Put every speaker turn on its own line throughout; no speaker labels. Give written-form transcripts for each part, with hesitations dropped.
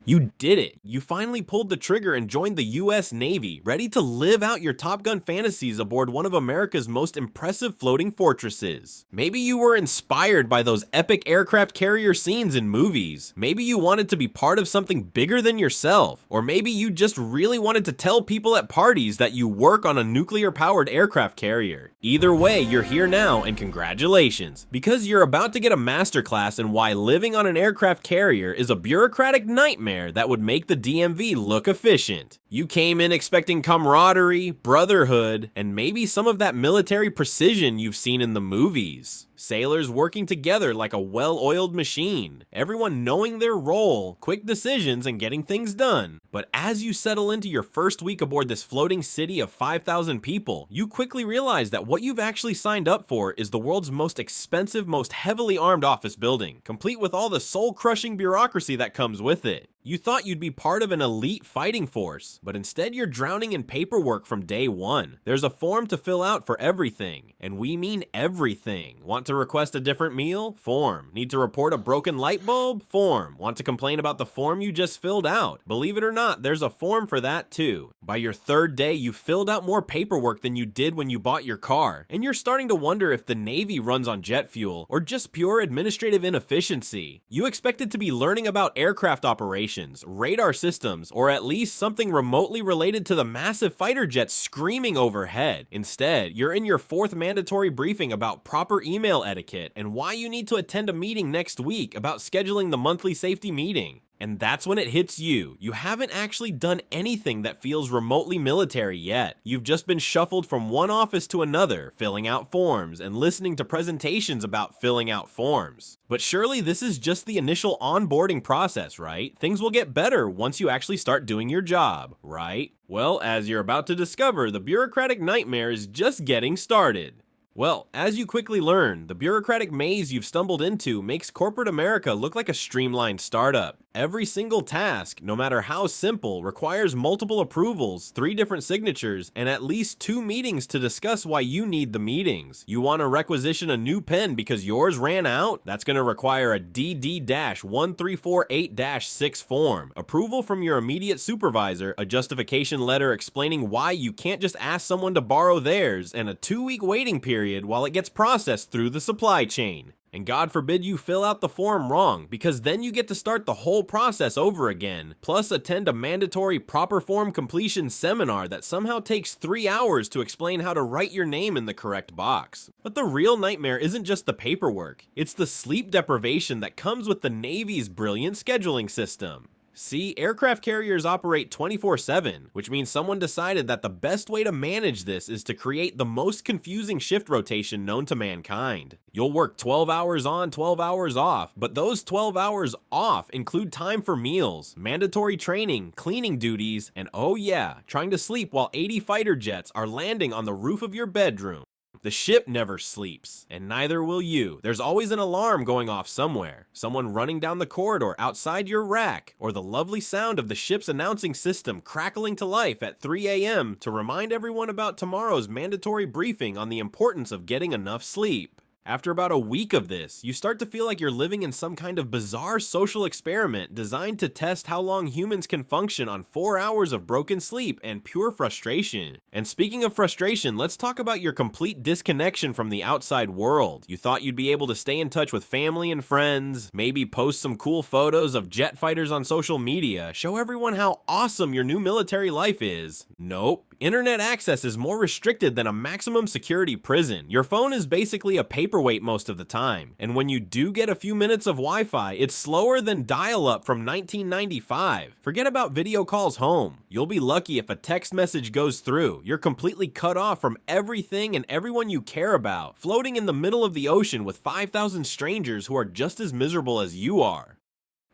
You did it! You finally pulled the trigger and joined the US Navy, ready to live out your Top Gun fantasies aboard one of America's most impressive floating fortresses. Maybe you were inspired by those epic aircraft carrier scenes in movies. Maybe you wanted to be part of something bigger than yourself. Or maybe you just really wanted to tell people at parties that you work on a nuclear-powered aircraft carrier. Either way, you're here now, and congratulations, because you're about to get a masterclass in why living on an aircraft carrier is a bureaucratic nightmare that would make the DMV look efficient. You came in expecting camaraderie, brotherhood, and maybe some of that military precision you've seen in the movies. Sailors working together like a well-oiled machine, everyone knowing their role, quick decisions, and getting things done. But as you settle into your first week aboard this floating city of 5,000 people, you quickly realize that what you've actually signed up for is the world's most expensive, most heavily armed office building, complete with all the soul-crushing bureaucracy that comes with it. You thought you'd be part of an elite fighting force, but instead you're drowning in paperwork from day one. There's a form to fill out for everything, and we mean everything. Want to request a different meal? Form. Need to report a broken light bulb? Form. Want to complain about the form you just filled out? Believe it or not, there's a form for that too. By your third day, you filled out more paperwork than you did when you bought your car, and you're starting to wonder if the Navy runs on jet fuel or just pure administrative inefficiency. You expected to be learning about aircraft operations, radar systems, or at least something remotely related to the massive fighter jets screaming overhead. Instead, you're in your fourth mandatory briefing about proper email etiquette and why you need to attend a meeting next week about scheduling the monthly safety meeting. And that's when it hits you. You haven't actually done anything that feels remotely military yet. You've just been shuffled from one office to another, filling out forms and listening to presentations about filling out forms. But surely this is just the initial onboarding process, right? Things will get better once you actually start doing your job, right? Well, as you're about to discover, the bureaucratic nightmare is just getting started. Well, as you quickly learn, the bureaucratic maze you've stumbled into makes corporate America look like a streamlined startup. Every single task, no matter how simple, requires multiple approvals, 3 different signatures, and at least 2 meetings to discuss why you need the meetings. You want to requisition a new pen because yours ran out? That's going to require a DD-1348-6 form, approval from your immediate supervisor, a justification letter explaining why you can't just ask someone to borrow theirs, and a 2-week waiting period while it gets processed through the supply chain. And God forbid you fill out the form wrong, because then you get to start the whole process over again, plus attend a mandatory proper form completion seminar that somehow takes 3 hours to explain how to write your name in the correct box. But the real nightmare isn't just the paperwork, it's the sleep deprivation that comes with the Navy's brilliant scheduling system. See, aircraft carriers operate 24/7, which means someone decided that the best way to manage this is to create the most confusing shift rotation known to mankind. You'll work 12 hours on, 12 hours off, but those 12 hours off include time for meals, mandatory training, cleaning duties, and oh yeah, trying to sleep while 80 fighter jets are landing on the roof of your bedroom. The ship never sleeps, and neither will you. There's always an alarm going off somewhere, someone running down the corridor outside your rack, or the lovely sound of the ship's announcing system crackling to life at 3 a.m. to remind everyone about tomorrow's mandatory briefing on the importance of getting enough sleep. After about a week of this, you start to feel like you're living in some kind of bizarre social experiment designed to test how long humans can function on 4 hours of broken sleep and pure frustration. And speaking of frustration, let's talk about your complete disconnection from the outside world. You thought you'd be able to stay in touch with family and friends, maybe post some cool photos of jet fighters on social media, show everyone how awesome your new military life is. Nope. Internet access is more restricted than a maximum security prison. Your phone is basically a paperweight most of the time, and when you do get a few minutes of Wi-Fi, it's slower than dial-up from 1995. Forget about video calls home. You'll be lucky if a text message goes through. You're completely cut off from everything and everyone you care about, floating in the middle of the ocean with 5,000 strangers who are just as miserable as you are.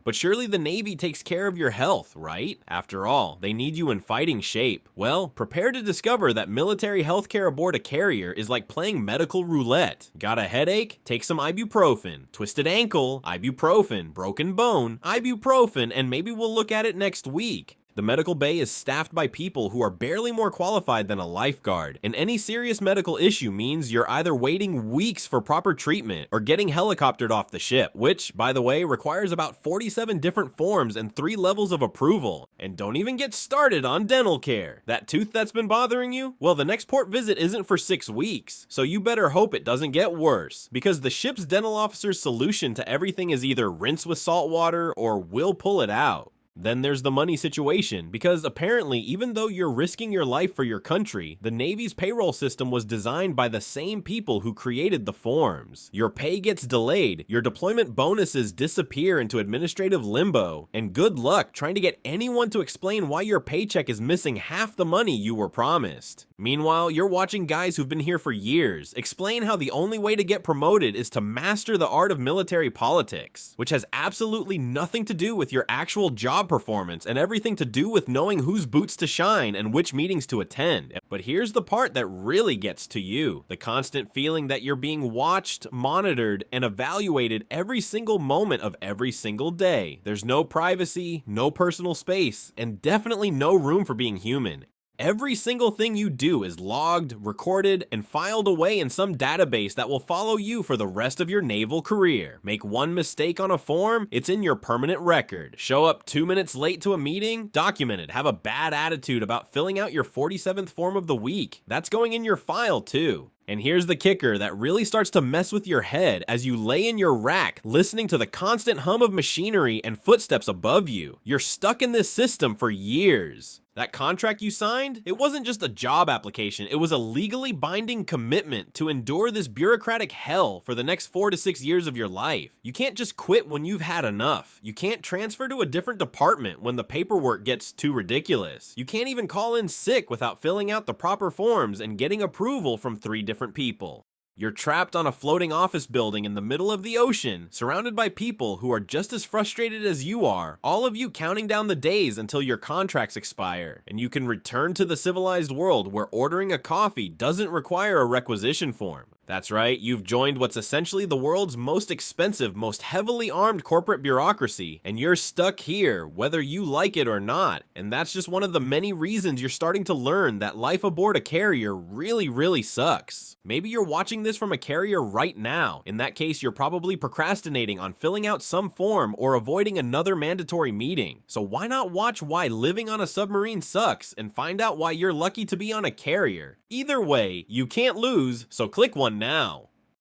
But surely the Navy takes care of your health, right? After all, they need you in fighting shape. Well, prepare to discover that military healthcare aboard a carrier is like playing medical roulette. Got a headache? Take some ibuprofen. Twisted ankle? Ibuprofen. Broken bone? Ibuprofen, and maybe we'll look at it next week. The medical bay is staffed by people who are barely more qualified than a lifeguard, and any serious medical issue means you're either waiting weeks for proper treatment or getting helicoptered off the ship, which, by the way, requires about 47 different forms and 3 levels of approval. And don't even get started on dental care. That tooth that's been bothering you? Well, the next port visit isn't for 6 weeks, so you better hope it doesn't get worse, because the ship's dental officer's solution to everything is either rinse with salt water or we'll pull it out. Then there's the money situation, because apparently even though you're risking your life for your country, the Navy's payroll system was designed by the same people who created the forms. Your pay gets delayed, your deployment bonuses disappear into administrative limbo, and good luck trying to get anyone to explain why your paycheck is missing half the money you were promised. Meanwhile, you're watching guys who've been here for years explain how the only way to get promoted is to master the art of military politics, which has absolutely nothing to do with your actual job performance and everything to do with knowing whose boots to shine and which meetings to attend. But here's the part that really gets to you: the constant feeling that you're being watched, monitored, and evaluated every single moment of every single day. There's no privacy, no personal space, and definitely no room for being human. Every single thing you do is logged, recorded, and filed away in some database that will follow you for the rest of your naval career. Make one mistake on a form, it's in your permanent record. Show up 2 minutes late to a meeting, documented. Have a bad attitude about filling out your 47th form of the week, that's going in your file too. And here's the kicker that really starts to mess with your head as you lay in your rack listening to the constant hum of machinery and footsteps above you. You're stuck in this system for years. That contract you signed, it wasn't just a job application, it was a legally binding commitment to endure this bureaucratic hell for the next 4 to 6 years of your life. You can't just quit when you've had enough. You can't transfer to a different department when the paperwork gets too ridiculous. You can't even call in sick without filling out the proper forms and getting approval from 3 different people. You're trapped on a floating office building in the middle of the ocean, surrounded by people who are just as frustrated as you are, all of you counting down the days until your contracts expire, and you can return to the civilized world where ordering a coffee doesn't require a requisition form. That's right, you've joined what's essentially the world's most expensive, most heavily armed corporate bureaucracy, and you're stuck here, whether you like it or not. And that's just one of the many reasons you're starting to learn that life aboard a carrier really sucks. Maybe you're watching this from a carrier right now. In that case, you're probably procrastinating on filling out some form or avoiding another mandatory meeting. So why not watch why living on a submarine sucks and find out why you're lucky to be on a carrier? Either way, you can't lose, so click one now.